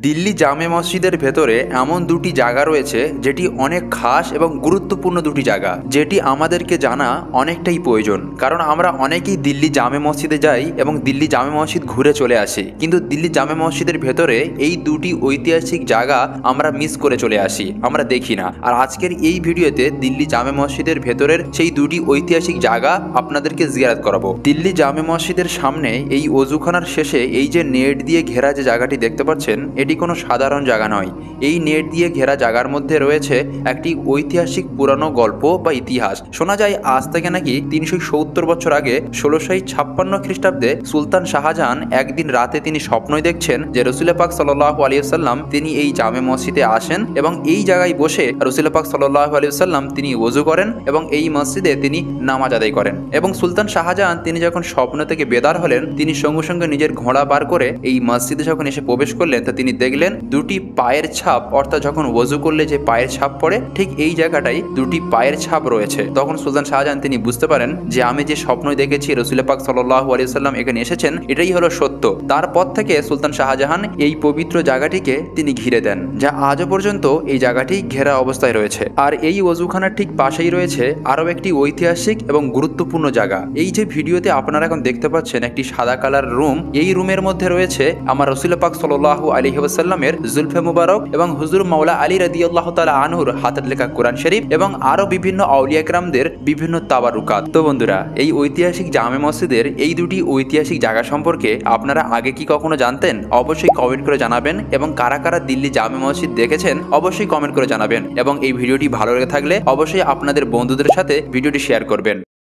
দিল্লি জামে মসজিদের ভেতরে এমন দুটি জায়গা রয়েছে যেটি অনেক খাস এবং গুরুত্বপূর্ণ দুটি জায়গা, যেটি আমাদেরকে জানা অনেকটাই প্রয়োজন। কারণ আমরা অনেকেই দিল্লি জামে মসজিদে যাই এবং দিল্লি জামে মসজিদ ঘুরে চলে আসি, কিন্তু দিল্লি জামে মসজিদের ভেতরে এই দুটি ঐতিহাসিক জায়গা আমরা মিস করে চলে আসি, আমরা দেখি না। আর আজকের এই ভিডিওতে দিল্লি জামে মসজিদের ভেতরের সেই দুটি ঐতিহাসিক জায়গা আপনাদেরকে জিয়ারত করাবো। দিল্লি জামে মসজিদের সামনে এই ওযুখানার শেষে এই যে নেট দিয়ে ঘেরা যে জায়গাটি দেখতে পাচ্ছেন, এটি কোনো সাধারণ জায়গা নয়। এই নেট দিয়ে ঘেরা জায়গার মধ্যে রয়েছে একটি ঐতিহাসিক পুরানো গল্প বা ইতিহাস। শোনা যায় আজ থেকে নাকি 370 বছর আগে 1656 খ্রিস্টাব্দে সুলতান শাহজাহান একদিন রাতে তিনি স্বপ্নই দেখছেন যে রাসূল পাক সাল্লাল্লাহু আলাইহি ওয়াসাল্লাম তিনি এই জামে মসজিদে আসেন এবং এই জায়গায় বসে রাসূল পাক সাল্লাল্লাহু আলাইহি ওয়াসাল্লাম তিনি ওযু করেন এবং এই মসজিদে তিনি নামাজ আদায় করেন। এবং সুলতান শাহজাহান তিনি যখন স্বপ্ন থেকে বেদার হলেন, তিনি সঙ্গে সঙ্গে নিজের ঘোড়া বার করে এই মসজিদে যখন এসে প্রবেশ করলেন, তা তিনি দেখলেন দুটি পায়ের ছাপ, অর্থাৎ যখন ওযু করলে যে পায়ের ছাপ পড়ে ঠিক এই জায়গাটাই দুটি পায়ের ছাপ রয়েছে। তখন সুলতান শাহজাহান তিনি বুঝতে পারেন যে আমি যে স্বপ্ন দেখেছি রাসূল পাক সাল্লাল্লাহু আলাইহি ওয়াসাল্লাম এখানে এসেছেন, এটাই হলো সত্য। তারপর থেকে সুলতান শাহজাহান এই পবিত্র জায়গাটিকে তিনি ঘিরে দেন, যা আজও পর্যন্ত এই জায়গাটি ঘেরা অবস্থায় রয়েছে। আর এই ওযুখানার ঠিক পাশেই রয়েছে আরও একটি ঐতিহাসিক এবং গুরুত্বপূর্ণ জায়গা। এই যে ভিডিওতে আপনারা এখন দেখতে পাচ্ছেন একটি সাদা কালার রুম, এই রুমের মধ্যে রয়েছে আমার রাসূল পাক সাল্লাল্লাহু আলাইহি ওয়াসাল্লামের জুলফে মুবারক এবং হুজুর মাওলা আলী রাদিয়াল্লাহু তাআলা আনহুর হাতের লেখা কোরআন শরীফ এবং আরো বিভিন্ন আউলিয়া কেরামদের বিভিন্ন তাবারুকাত। তো বন্ধুরা, এই ঐতিহাসিক জামে মসজিদের এই দুটি ঐতিহাসিক জায়গা সম্পর্কে আপনারা আগে কি কখনো জানতেন? অবশ্যই কমেন্ট করে জানাবেন। এবং কারা কারা দিল্লি জামে মসজিদ দেখেছেন অবশ্যই কমেন্ট করে জানাবেন। এবং এই ভিডিওটি ভালো লেগে থাকলে অবশ্যই আপনাদের বন্ধুদের সাথে ভিডিওটি শেয়ার করবেন।